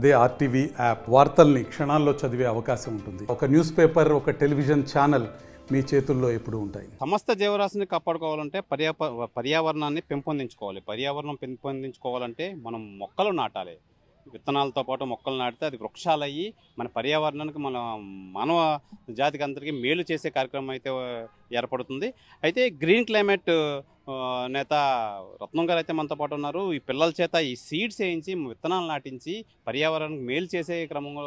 అదే RTV app వార్తల్ని క్షణాల్లో చదివే అవకాశం ఉంటుంది. ఒక న్యూస్ పేపర్, ఒక టెలివిజన్ ఛానల్ మీ చేతుల్లో ఎప్పుడూ ఉంటాయి. సమస్త జీవరాశిని కాపాడుకోవాలంటే పర్యావరణాన్ని పెంపొందించుకోవాలి. పర్యావరణం పెంపొందించుకోవాలంటే మనం మొక్కలు నాటాలి. విత్తనాలతో పాటు మొక్కలు నాటితే అది వృక్షాలయ్యి మన పర్యావరణానికి మన మానవ జాతికి అందరికీ మేలు చేసే కార్యక్రమం అయితే ఏర్పడుతుంది. అయితే గ్రీన్ క్లైమేట్ నేత రత్నం గారు అయితే మనతో పాటు ఉన్నారు. ఈ పిల్లల చేత ఈ సీడ్స్ వేయించి విత్తనాలు నాటించి పర్యావరణానికి మేలు చేసే క్రమంలో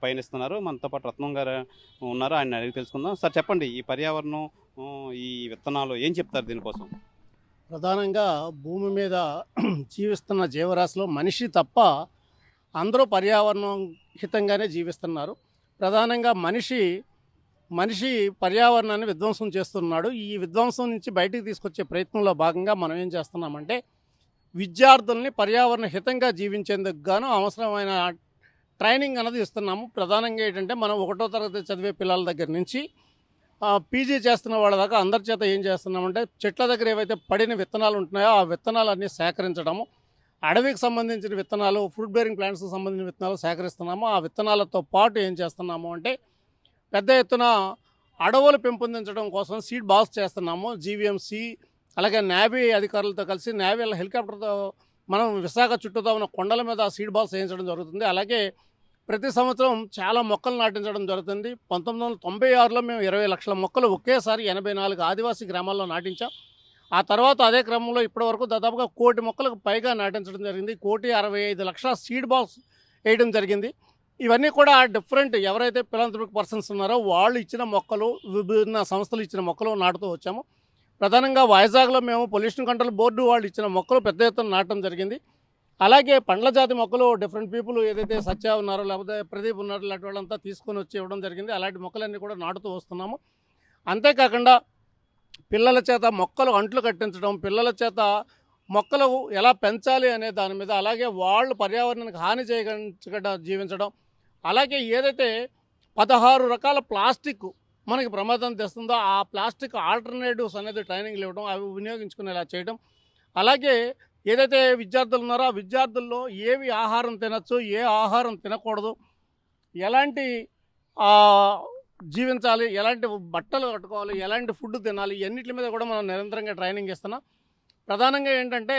పయనిస్తున్నారు. మనతో పాటు రత్నం గారు ఉన్నారు, ఆయన అడిగి తెలుసుకుందాం. సార్ చెప్పండి, ఈ పర్యావరణం ఈ విత్తనాలు ఏం చెప్తారు దీనికోసం? ప్రధానంగా భూమి మీద జీవిస్తున్న జీవరాశిలో మనిషి తప్ప అందరూ పర్యావరణం హితంగానే జీవిస్తున్నారు. ప్రధానంగా మనిషి పర్యావరణాన్ని విధ్వంసం చేస్తున్నాడు. ఈ విధ్వంసం నుంచి బయటికి తీసుకొచ్చే ప్రయత్నంలో భాగంగా మనం ఏం చేస్తున్నామంటే విద్యార్థుల్ని పర్యావరణ హితంగా జీవించేందుకు గాను అవసరమైన ట్రైనింగ్ అనేది ఇస్తున్నాము. ప్రధానంగా ఏంటంటే మనం 1వ తరగతి చదివే పిల్లల దగ్గర నుంచి పీజీ చేస్తున్న వాళ్ళ దాకా అందరి చేత ఏం చేస్తున్నామంటే చెట్ల దగ్గర ఏవైతే పడిన విత్తనాలు ఉంటున్నాయో ఆ విత్తనాలన్నీ సేకరించడము, అడవికి సంబంధించిన విత్తనాలు, ఫ్రూట్ బేరింగ్ ప్లాంట్స్కి సంబంధించిన విత్తనాలు సేకరిస్తున్నాము. ఆ విత్తనాలతో పాటు ఏం చేస్తున్నాము అంటే పెద్ద ఎత్తున అడవులు పెంపొందించడం కోసం సీడ్ బాల్స్ చేస్తున్నాము. జీవీఎంసీ అలాగే నేవీ అధికారులతో కలిసి నేవీ హెలికాప్టర్తో మనం విశాఖ చుట్టూతో ఉన్న కొండల మీద సీడ్ బాల్స్ వేయించడం జరుగుతుంది. అలాగే ప్రతి సంవత్సరం చాలా మొక్కలు నాటించడం జరుగుతుంది. 1996లో మేము 20 లక్షల మొక్కలు ఒకేసారి 84 ఆదివాసీ గ్రామాల్లో నాటించాం. ఆ తర్వాత అదే క్రమంలో ఇప్పటివరకు దాదాపుగా 1 కోటి మొక్కలకు పైగా నాటించడం జరిగింది. 1,65,00,000 సీడ్ బాల్స్ వేయడం జరిగింది. ఇవన్నీ కూడా డిఫరెంట్ ఎవరైతే ఫిలాంథ్రపిక్ పర్సన్స్ ఉన్నారో వాళ్ళు ఇచ్చిన మొక్కలు, విభిన్న సంస్థలు ఇచ్చిన మొక్కలు నాటుతూ వచ్చాము. ప్రధానంగా వైజాగ్లో మేము పొల్యూషన్ కంట్రోల్ బోర్డు వాళ్ళు ఇచ్చిన మొక్కలు పెద్ద ఎత్తున నాటడం జరిగింది. అలాగే పండ్ల జాతి మొక్కలు డిఫరెంట్ పీపుల్ ఏదైతే సత్య ఉన్నారో లేకపోతే ప్రదీప్ ఉన్నారో ఇలాంటి వాళ్ళంతా తీసుకొని వచ్చి ఇవ్వడం జరిగింది. అలాంటి మొక్కలన్నీ కూడా నాటుతూ వస్తున్నాము. అంతేకాకుండా పిల్లల చేత మొక్కలు అంట్లు కట్టించడం, పిల్లల చేత మొక్కలు ఎలా పెంచాలి అనే దాని మీద, అలాగే వాళ్ళు పర్యావరణానికి హాని చేయకుండా జీవించడం, అలాగే ఏదైతే 16 రకాల ప్లాస్టిక్ మనకి ప్రమాదం తెస్తుందో ఆ ప్లాస్టిక్ ఆల్టర్నేటివ్స్ అనేది ట్రైనింగ్లు ఇవ్వడం, అవి వినియోగించుకునేలా చేయడం, అలాగే ఏదైతే విద్యార్థులు ఉన్నారో ఆ విద్యార్థుల్లో ఏవి ఆహారం తినచ్చు, ఏ ఆహారం తినకూడదు, ఎలాంటి జీవించాలి, ఎలాంటి బట్టలు కట్టుకోవాలి, ఎలాంటి ఫుడ్ తినాలి, ఇవన్నిటి మీద కూడా మనం నిరంతరంగా ట్రైనింగ్ ఇస్తున్నాం. ప్రధానంగా ఏంటంటే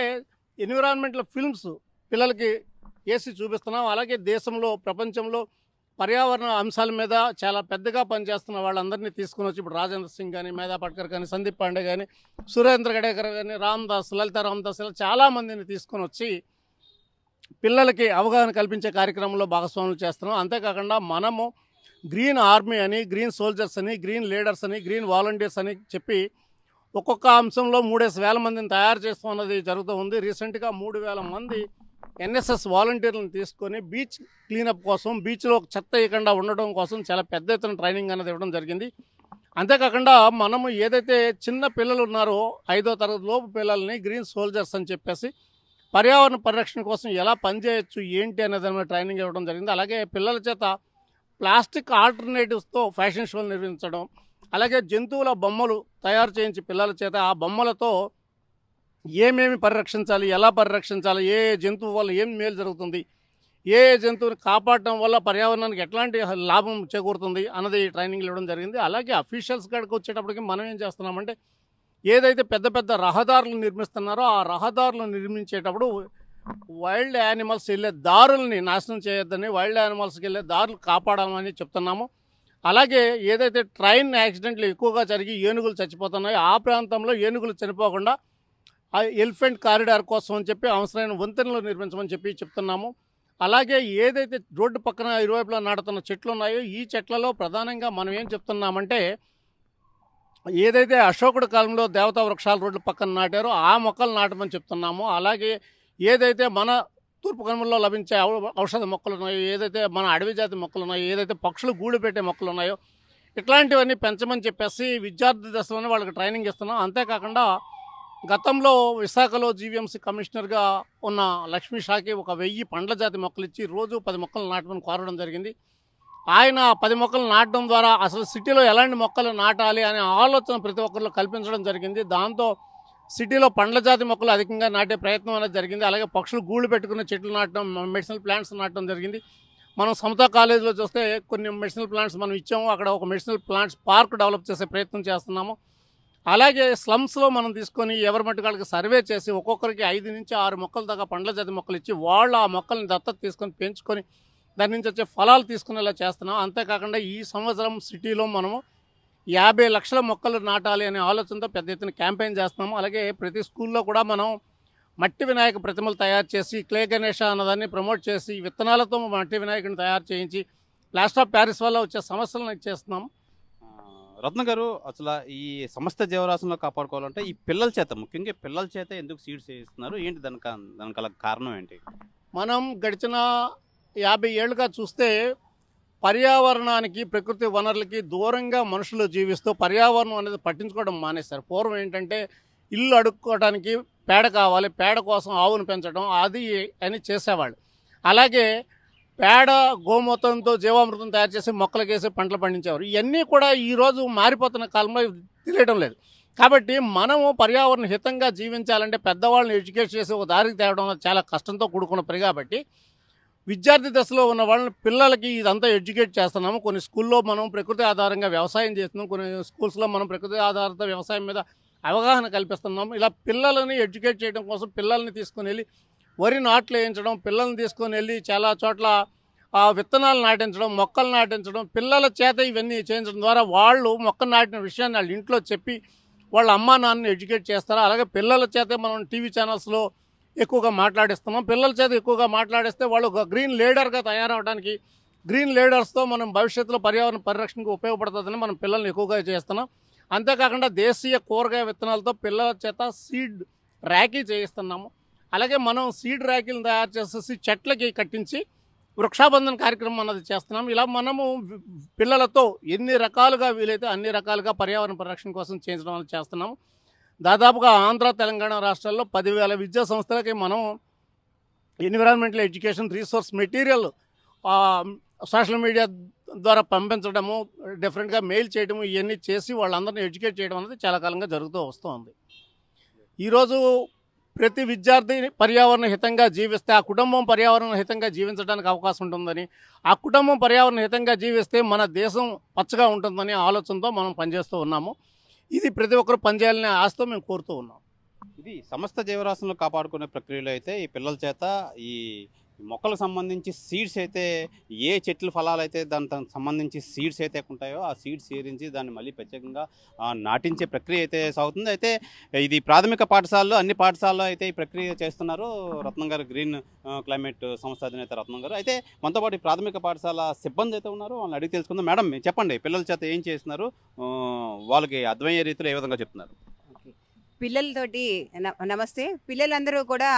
ఎన్విరాన్మెంటల్ ఫిల్మ్స్ పిల్లలకి వేసి చూపిస్తున్నాం. అలాగే దేశంలో ప్రపంచంలో పర్యావరణ అంశాల మీద చాలా పెద్దగా పనిచేస్తున్న వాళ్ళందరినీ తీసుకుని వచ్చి ఇప్పుడు రాజేంద్ర సింగ్ కానీ, మేధా పట్కర్ కానీ, సందీప్ పాండే కానీ, సురేంద్ర గడేకర్ కానీ, రామ్దాస్, లలిత రామ్దాస్ ఇలా చాలామందిని తీసుకొని వచ్చి పిల్లలకి అవగాహన కల్పించే కార్యక్రమంలో భాగస్వాములు చేస్తున్నాం. అంతేకాకుండా మనము గ్రీన్ ఆర్మీ అని, గ్రీన్ సోల్జర్స్ అని, గ్రీన్ లీడర్స్ అని, గ్రీన్ వాలంటీర్స్ అని చెప్పి ఒక్కొక్క అంశంలో 3,000 మందిని తయారు చేస్తున్నది జరుగుతూ ఉంది. రీసెంట్గా 3,000 మంది ఎన్ఎస్ఎస్ వాలంటీర్లను తీసుకొని బీచ్ క్లీనప్ కోసం, బీచ్లో చెత్త వేయకుండా ఉండడం కోసం చాలా పెద్ద ఎత్తున ట్రైనింగ్ అనేది ఇవ్వడం జరిగింది. అంతేకాకుండా మనము ఏదైతే చిన్న పిల్లలు ఉన్నారో 5వ తరగతి లోపు పిల్లల్ని గ్రీన్ సోల్జర్స్ అని చెప్పేసి పర్యావరణ పరిరక్షణ కోసం ఎలా పనిచేయచ్చు ఏంటి అనే దాని మీద ట్రైనింగ్ ఇవ్వడం జరిగింది. అలాగే పిల్లల చేత ప్లాస్టిక్ ఆల్టర్నేటివ్స్తో ఫ్యాషన్ షోలు నిర్వహించడం, అలాగే జంతువుల బొమ్మలు తయారు చేయించి పిల్లల చేత ఆ బొమ్మలతో ఏమేమి పరిరక్షించాలి, ఎలా పరిరక్షించాలి, ఏ జంతువు వల్ల ఏం మేలు జరుగుతుంది, ఏ జంతువుని కాపాడటం వల్ల పర్యావరణానికి ఎట్లాంటి లాభం చేకూరుతుంది అన్నది ట్రైనింగ్లు ఇవ్వడం జరిగింది. అలాగే అఫీషియల్స్ కాడికి వచ్చేటప్పటికి మనం ఏం చేస్తున్నామంటే ఏదైతే పెద్ద పెద్ద రహదారులు నిర్మిస్తున్నారో ఆ రహదారులు నిర్మించేటప్పుడు వైల్డ్ యానిమల్స్ వెళ్ళే దారుల్ని నాశనం చేయొద్దని, వైల్డ్ యానిమల్స్కి వెళ్ళే దారులు కాపాడాలని చెప్తున్నాము. అలాగే ఏదైతే ట్రైన్ యాక్సిడెంట్లు ఎక్కువగా జరిగి ఏనుగులు చచ్చిపోతున్నాయో ఆ ప్రాంతంలో ఏనుగులు చనిపోకుండా ఎలిఫెంట్ కారిడార్ కోసం అని చెప్పి అవసరమైన వంతెనలు నిర్మించమని చెప్పి చెప్తున్నాము. అలాగే ఏదైతే రోడ్డు పక్కన ఇరువైపులా నాటుతున్న చెట్లు ఉన్నాయో ఈ చెట్లలో ప్రధానంగా మనం ఏం చెప్తున్నామంటే ఏదైతే అశోకుడి కాలంలో దేవతా వృక్షాలు రోడ్ల పక్కన నాటారో ఆ మొక్కలు నాటమని చెప్తున్నాము. అలాగే ఏదైతే మన తూర్పు కనుమల్లో లభించే ఔషధ మొక్కలు ఉన్నాయో, ఏదైతే మన అడవి జాతి మొక్కలు ఉన్నాయో, ఏదైతే పక్షులు గూడు పెట్టే మొక్కలు ఉన్నాయో ఇట్లాంటివన్నీ పెంచమని చెప్పేసి విద్యార్థి దశలోనే వాళ్ళకి ట్రైనింగ్ ఇస్తున్నాం. అంతేకాకుండా గతంలో విశాఖలో జీవీఎంసీ కమిషనర్గా ఉన్న లక్ష్మీ షాకి 1000 పండ్ల జాతి మొక్కలు ఇచ్చి రోజు 10 మొక్కలు నాటమని కోరడం జరిగింది. ఆయన 10 మొక్కలు నాటడం ద్వారా అసలు సిటీలో ఎలాంటి మొక్కలు నాటాలి అనే ఆలోచన ప్రతి ఒక్కరిలో కల్పించడం జరిగింది. దాంతో సిటీలో పండ్ల జాతి మొక్కలు అధికంగా నాటే ప్రయత్నం అనేది జరిగింది. అలాగే పక్షులు గూళ్ళు పెట్టుకున్న చెట్లు నాటడం, మెడిసినల్ ప్లాంట్స్ నాటడం జరిగింది. మనం సమతా కాలేజీలో చూస్తే కొన్ని మెడిసినల్ ప్లాంట్స్ మనం ఇచ్చాము. అక్కడ ఒక మెడిసినల్ ప్లాంట్స్ పార్క్ డెవలప్ చేసే ప్రయత్నం చేస్తున్నాము. అలాగే స్లమ్స్లో మనం తీసుకొని ఎవరి మట్టుకాళ్ళకి సర్వే చేసి ఒక్కొక్కరికి 5 నుంచి 6 మొక్కల దాకా పండ్ల జాతి మొక్కలు ఇచ్చి వాళ్ళు ఆ మొక్కల్ని దత్తత తీసుకొని పెంచుకొని దాని నుంచి వచ్చే ఫలాలు తీసుకునేలా చేస్తున్నాం. అంతేకాకుండా ఈ సంవత్సరం సిటీలో మనము 50 లక్షల మొక్కలు నాటాలి అనే ఆలోచనతో పెద్ద ఎత్తున క్యాంపెయిన్ చేస్తున్నాము. అలాగే ప్రతి స్కూల్లో కూడా మనం మట్టి వినాయక ప్రతిమలు తయారు చేసి క్లే గణేష అన్నదాన్ని ప్రమోట్ చేసి విత్తనాలతో మట్టి వినాయకుడిని తయారు చేయించి ప్లాస్టర్ ఆఫ్ ప్యారిస్ వల్ల వచ్చే సమస్యలను ఇచ్చేస్తున్నాము. రత్న గారు, అసలు ఈ సమస్త జీవరాశులను కాపాడుకోవాలంటే ఈ పిల్లల చేత, ముఖ్యంగా పిల్లల చేత ఎందుకు సీడ్స్ చేయిస్తున్నారు, ఏంటి దానికి కారణం ఏంటి? మనం గడిచిన 50 ఏళ్ళుగా చూస్తే పర్యావరణానికి, ప్రకృతి వనరులకి దూరంగా మనుషులు జీవిస్తూ పర్యావరణం అనేది పట్టించుకోవడం మానేశారు. పూర్వం ఏంటంటే ఇల్లు అడుక్కోవడానికి పేడ కావాలి, పేడ కోసం ఆవును పెంచడం అది అని చేసేవాళ్ళు. అలాగే పేడ గోమూత్రంతో జీవామృతం తయారు చేసి మొక్కలకేసి పంటలు పండించేవారు. ఇవన్నీ కూడా ఈరోజు మారిపోతున్న కాలంలో తెలియడం లేదు. కాబట్టి మనము పర్యావరణ హితంగా జీవించాలంటే పెద్దవాళ్ళని ఎడ్యుకేట్ చేసి ఒక దారికి తేవడం చాలా కష్టంతో కూడుకున్న పని. కాబట్టి విద్యార్థి దశలో ఉన్న వాళ్ళని పిల్లలకి ఇదంతా ఎడ్యుకేట్ చేస్తున్నాము. కొన్ని స్కూల్లో మనం ప్రకృతి ఆధారంగా వ్యవసాయం చేస్తున్నాం, కొన్ని స్కూల్స్లో మనం ప్రకృతి ఆధారిత వ్యవసాయం మీద అవగాహన కల్పిస్తున్నాం. ఇలా పిల్లలని ఎడ్యుకేట్ చేయడం కోసం పిల్లల్ని తీసుకుని వెళ్ళి వరి నాట్లు వేయించడం, పిల్లల్ని తీసుకొని వెళ్ళి చాలా చోట్ల విత్తనాలు నాటించడం, మొక్కలు నాటించడం, పిల్లల చేత ఇవన్నీ చేయించడం ద్వారా వాళ్ళు మొక్క నాటిన విషయాన్ని వాళ్ళ ఇంట్లో చెప్పి వాళ్ళ అమ్మా నాన్నని ఎడ్యుకేట్ చేస్తారు. అలాగే పిల్లల చేతే మనం టీవీ ఛానల్స్లో ఎక్కువగా మాట్లాడిస్తున్నాం. పిల్లల చేత ఎక్కువగా మాట్లాడిస్తే వాళ్ళు ఒక గ్రీన్ లీడర్గా తయారవడానికి, గ్రీన్ లీడర్స్తో మనం భవిష్యత్తులో పర్యావరణ పరిరక్షణకు ఉపయోగపడుతుందని మనం పిల్లల్ని ఎక్కువగా చేస్తున్నాం. అంతేకాకుండా దేశీయ కూరగాయ విత్తనాలతో పిల్లల చేత సీడ్ ర్యాకీ చేయిస్తున్నాము. అలాగే మనం సీడ్ ర్యాకీలను తయారు చేసేసి చెట్లకి కట్టించి వృక్షాబంధన కార్యక్రమం అన్నది చేస్తున్నాం. ఇలా మనము పిల్లలతో ఎన్ని రకాలుగా వీలైతే అన్ని రకాలుగా పర్యావరణ పరిరక్షణ కోసం చేయించడం అనేది చేస్తున్నాము. దాదాపుగా ఆంధ్ర, తెలంగాణ రాష్ట్రాల్లో 10,000 విద్యా సంస్థలకి మనం environmental education resource material social media ద్వారా పంపించడము, డిఫరెంట్గా మెయిల్ చేయడము, ఇవన్నీ చేసి వాళ్ళందరినీ ఎడ్యుకేట్ చేయడం అనేది చాలా కాలంగా జరుగుతూ వస్తుంది. ఈరోజు ప్రతి విద్యార్థి పర్యావరణ హితంగా జీవిస్తే ఆ కుటుంబం పర్యావరణ హితంగా జీవించడానికి అవకాశం ఉంటుందని, ఆ కుటుంబం పర్యావరణ హితంగా జీవిస్తే మన దేశం పచ్చగా ఉంటుందని ఆలోచనతో మనం పనిచేస్తూ ఉన్నాము. ఇది ప్రతి ఒక్కరు పనిచేయాలనే ఆశతో మేము కోరుతూ ఉన్నాం. ఇది సమస్త జీవరాశులను కాపాడుకునే ప్రక్రియలో అయితే ఈ పిల్లల చేత ఈ మొక్కలకు సంబంధించి సీడ్స్ అయితే, ఏ చెట్లు ఫలాలు అయితే దానికి సంబంధించి సీడ్స్ అయితే ఉంటాయో ఆ సీడ్స్ సేరించి దాన్ని మళ్ళీ ప్రత్యేకంగా నాటించే ప్రక్రియ అయితే సాగుతుంది. అయితే ఇది ప్రాథమిక పాఠశాలలో, అన్ని పాఠశాలలో అయితే ఈ ప్రక్రియ చేస్తున్నారు రత్నం గారు, గ్రీన్ క్లైమేట్ సంస్థ అధినేత రత్నం గారు. అయితే మనతో పాటు ఈ ప్రాథమిక పాఠశాల సిబ్బంది అయితే ఉన్నారు, వాళ్ళని అడిగి తెలుసుకుందాం. మేడం, మీరు చెప్పండి, పిల్లల చేత ఏం చేస్తున్నారు, వాళ్ళకి అర్థమయ్యే రీతిలో ఏ విధంగా చెప్తున్నారు? పిల్లలతోటి నమస్తే. పిల్లలందరూ కూడా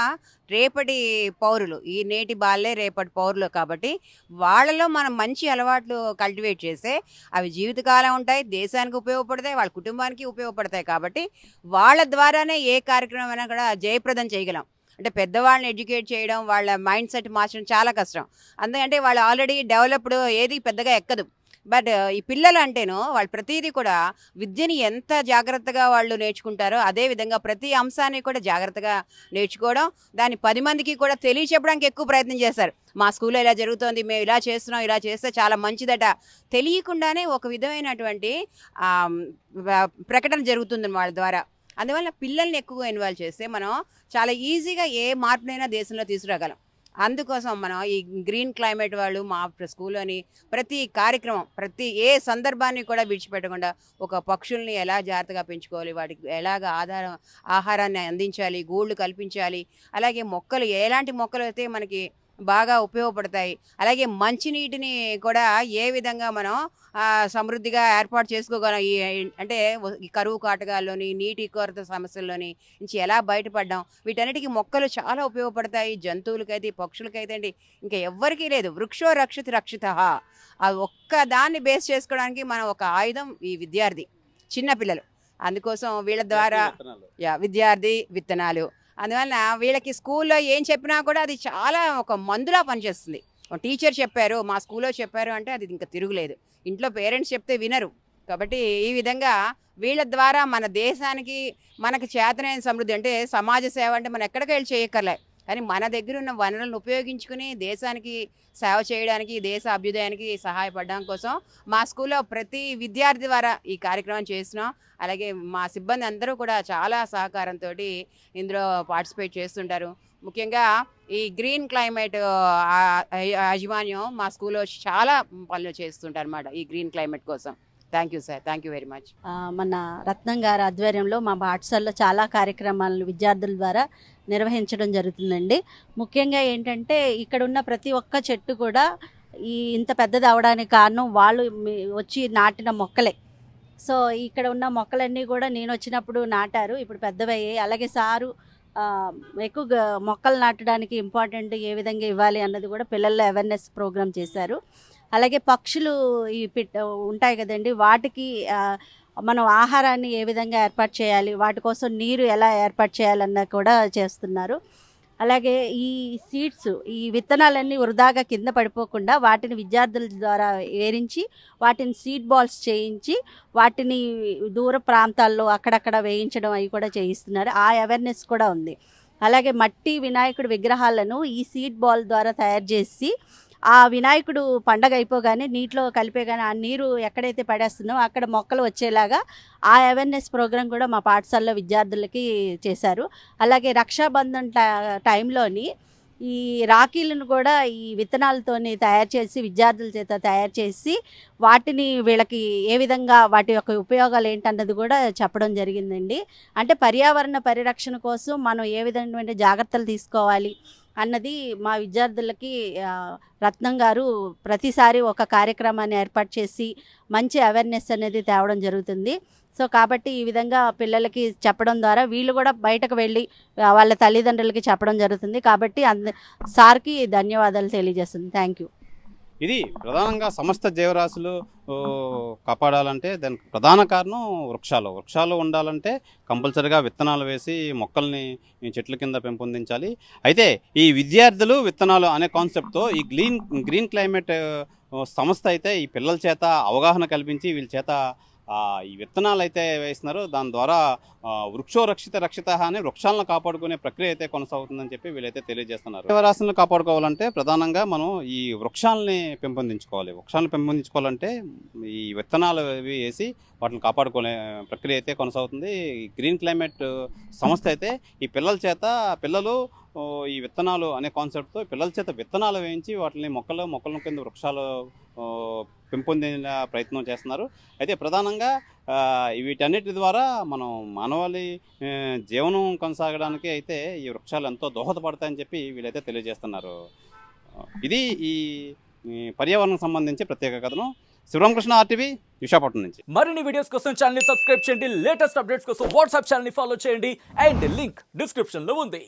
రేపటి పౌరులు, ఈ నేటి బాలే రేపటి పౌరులు. కాబట్టి వాళ్ళలో మనం మంచి అలవాట్లు కల్టివేట్ చేస్తే అవి జీవితకాలం ఉంటాయి, దేశానికి ఉపయోగపడతాయి, వాళ్ళ కుటుంబానికి ఉపయోగపడతాయి. కాబట్టి వాళ్ళ ద్వారానే ఏ కార్యక్రమం అయినా కూడా జయప్రదం చేయగలం. అంటే పెద్దవాళ్ళని ఎడ్యుకేట్ చేయడం, వాళ్ళ మైండ్ సెట్ మార్చడం చాలా కష్టం. అందుకంటే వాళ్ళు ఆల్రెడీ డెవలప్డ్, ఏది పెద్దగా ఎక్కదు. బట్ ఈ పిల్లలు అంటేను వాళ్ళు ప్రతిదీ కూడా విద్యని ఎంత జాగ్రత్తగా వాళ్ళు నేర్చుకుంటారో అదేవిధంగా ప్రతి అంశాన్ని కూడా జాగ్రత్తగా నేర్చుకోవడం, దాన్ని 10 మందికి కూడా తెలియచెప్పడానికి ఎక్కువ ప్రయత్నం చేస్తారు. మా స్కూల్లో ఇలా జరుగుతోంది, మేము ఇలా చేస్తున్నాం, ఇలా చేస్తే చాలా మంచిదట, తెలియకుండానే ఒక విధమైనటువంటి ప్రకటన జరుగుతుంది వాళ్ళ ద్వారా. అందువల్ల పిల్లల్ని ఎక్కువగా ఇన్వాల్వ్ చేస్తే మనం చాలా ఈజీగా ఏ మార్పునైనా దేశంలో తీసుకురాగలం. అందుకోసం మనం ఈ గ్రీన్ క్లైమేట్ వాళ్ళు మా స్కూల్లోని ప్రతి కార్యక్రమం, ప్రతి ఏ సందర్భాన్ని కూడా విడిచిపెట్టకుండా ఒక పక్షుల్ని ఎలా జాగ్రత్తగా పెంచుకోవాలి, వాటికి ఎలాగ ఆహారాన్ని అందించాలి, గూళ్ళు కల్పించాలి, అలాగే మొక్కలు ఎలాంటి మొక్కలు అయితే మనకి బాగా ఉపయోగపడతాయి, అలాగే మంచినీటిని కూడా ఏ విధంగా మనం సమృద్ధిగా ఏర్పాటు చేసుకోగలం, అంటే ఈ కరువు కాటకాల్లోని, నీటి కొరత సమస్యల్లోని నుంచి ఎలా బయటపడ్డాం, వీటన్నిటికీ మొక్కలు చాలా ఉపయోగపడతాయి. జంతువులకైతే, పక్షులకైతే అండి, ఇంకా ఎవ్వరికీ లేదు. వృక్షో రక్షిత రక్షితః. ఆ ఒక్క దాన్ని బేస్ చేసుకోవడానికి మనం ఒక ఆయుధం ఈ విద్యార్థి, చిన్నపిల్లలు. అందుకోసం వీళ్ళ ద్వారా విద్యార్థి విత్తనాలు. అందువలన వీళ్ళకి స్కూల్లో ఏం చెప్పినా కూడా అది చాలా ఒక మందులా పనిచేస్తుంది. టీచర్ చెప్పారు, మా స్కూల్లో చెప్పారు అంటే అది ఇంకా తిరుగులేదు. ఇంట్లో పేరెంట్స్ చెప్తే వినరు, కాబట్టి ఈ విధంగా వీళ్ళ ద్వారా మన దేశానికి మనకు చేతనైన సమృద్ధి అంటే సమాజ సేవ అంటే మనం ఎక్కడికి వెళ్ళి చేయక్కర్లే, కానీ మన దగ్గర ఉన్న వనరులను ఉపయోగించుకుని దేశానికి సేవ చేయడానికి, దేశ అభ్యుదయానికి సహాయపడడం కోసం మా స్కూల్లో ప్రతి విద్యార్థి ద్వారా ఈ కార్యక్రమం చేస్తున్నాం. అలాగే మా సిబ్బంది అందరూ కూడా చాలా సహకారంతో ఇందులో పార్టిసిపేట్ చేస్తుంటారు. ముఖ్యంగా ఈ గ్రీన్ క్లైమేట్ యాజమాన్యం మా స్కూల్లో చాలా పనులు చేస్తుంటారు అన్నమాట ఈ గ్రీన్ క్లైమేట్ కోసం. Thank you sir, thank you very much. మన రత్నం గారి ఆధ్వర్యంలో మా పాఠశాలలో చాలా కార్యక్రమాలను విద్యార్థుల ద్వారా నిర్వహించడం జరుగుతుందండి. ముఖ్యంగా ఏంటంటే ఇక్కడ ఉన్న ప్రతి ఒక్క చెట్టు కూడా ఇంత పెద్దది అవడానికి కారణం వాళ్ళు వచ్చి నాటిన మొక్కలే. సో ఇక్కడ ఉన్న మొక్కలన్నీ కూడా నేను వచ్చినప్పుడు నాటారు, ఇప్పుడు పెద్దవయ్యాయి. అలాగే సారు ఎక్కువగా మొక్కలు నాటడానికి ఇంపార్టెంట్ ఏ విధంగా ఇవ్వాలి అన్నది కూడా పిల్లల్లో అవేర్నెస్ ప్రోగ్రామ్ చేశారు. అలాగే పక్షులు ఉంటాయి కదండి, వాటికి మనం ఆహారాన్ని ఏ విధంగా ఏర్పాటు చేయాలి, వాటి కోసం నీరు ఎలా ఏర్పాటు చేయాలన్న కూడా చేస్తున్నారు. అలాగే ఈ సీడ్స్, ఈ విత్తనాలన్నీ వృధాగా కింద పడిపోకుండా వాటిని విద్యార్థుల ద్వారా వేరించి వాటిని సీడ్ బాల్స్ చేయించి వాటిని దూర ప్రాంతాల్లో అక్కడక్కడ వేయించడం అవి కూడా చేయిస్తున్నారు. ఆ అవేర్నెస్ కూడా ఉంది. అలాగే మట్టి వినాయకుడి విగ్రహాలను ఈ సీడ్ బాల్ ద్వారా తయారు చేసి ఆ వినాయకుడు పండగ అయిపోగానే నీటిలో కలిపేగానే ఆ నీరు ఎక్కడైతే పడేస్తున్నామో అక్కడ మొక్కలు వచ్చేలాగా ఆ అవేర్నెస్ ప్రోగ్రాం కూడా మా పాఠశాలలో విద్యార్థులకి చేశారు. అలాగే రక్షాబంధన్ టైంలోని ఈ రాఖీలను కూడా ఈ విత్తనాలతోని తయారు చేసి విద్యార్థుల చేత తయారు చేసి వాటిని వీళ్ళకి ఏ విధంగా వాటి యొక్క ఉపయోగాలు ఏంటన్నది కూడా చెప్పడం జరిగిందండి. అంటే పర్యావరణ పరిరక్షణ కోసం మనం ఏ విధమైన జాగ్రత్తలు తీసుకోవాలి అన్నది మా విద్యార్థులకి రత్నం గారు ప్రతిసారి ఒక కార్యక్రమాన్ని ఏర్పాటు చేసి మంచి అవేర్నెస్ అనేది తేవడం జరుగుతుంది. సో కాబట్టి ఈ విధంగా పిల్లలకి చెప్పడం ద్వారా వీళ్ళు కూడా బయటకు వెళ్ళి వాళ్ళ తల్లిదండ్రులకి చెప్పడం జరుగుతుంది. కాబట్టి సార్కి ధన్యవాదాలు తెలియజేస్తుంది. Thank you. ఇది ప్రధానంగా సమస్త జీవరాశులు కాపాడాలంటే దానికి ప్రధాన కారణం వృక్షాలు ఉండాలంటే కంపల్సరిగా విత్తనాలు వేసి మొక్కల్ని చెట్ల కింద పెంపొందించాలి. అయితే ఈ విద్యార్థులు విత్తనాలు అనే కాన్సెప్ట్తో ఈ గ్రీన్ క్లైమేట్ సంస్థ అయితే ఈ పిల్లల చేత అవగాహన కల్పించి వీళ్ళ చేత ఈ విత్తనాలు అయితే వేస్తున్నారు. దాని ద్వారా వృక్షో రక్షిత అని వృక్షాలను కాపాడుకునే ప్రక్రియ అయితే కొనసాగుతుందని చెప్పి వీళ్ళైతే తెలియజేస్తున్నారు. జీవరాశులను కాపాడుకోవాలంటే ప్రధానంగా మనం ఈ వృక్షాలని పెంపొందించుకోవాలంటే ఈ విత్తనాలు వేసి వాటిని కాపాడుకునే ప్రక్రియ అయితే కొనసాగుతుంది. ఈ గ్రీన్ క్లైమేట్ సంస్థ అయితే ఈ పిల్లలు ఈ విత్తనాలు అనే కాన్సెప్ట్తో పిల్లల చేత విత్తనాలు వేయించి వాటిని మొక్కల కింద వృక్షాలు పెంపొందిన ప్రయత్నం చేస్తున్నారు. అయితే ప్రధానంగా వీటన్నిటి ద్వారా మనం మానవాళి జీవనం కొనసాగడానికి అయితే ఈ వృక్షాలు ఎంతో దోహదపడతాయని చెప్పి వీళ్ళైతే తెలియజేస్తున్నారు. ఇది ఈ పర్యావరణం సంబంధించి ప్రత్యేక కథనం. శివరామకృష్ణ, RTV, విశాఖపట్నం నుంచి. మరిన్ని వీడియోస్ కోసం ఛానల్ ని సబ్స్క్రైబ్ చేయండి. లేటెస్ట్ అప్డేట్స్ కోసం వాట్సాప్ ఛానల్ ని ఫాలో చేయండి. అండ్ లింక్ డిస్క్రిప్షన్ లో ఉంది.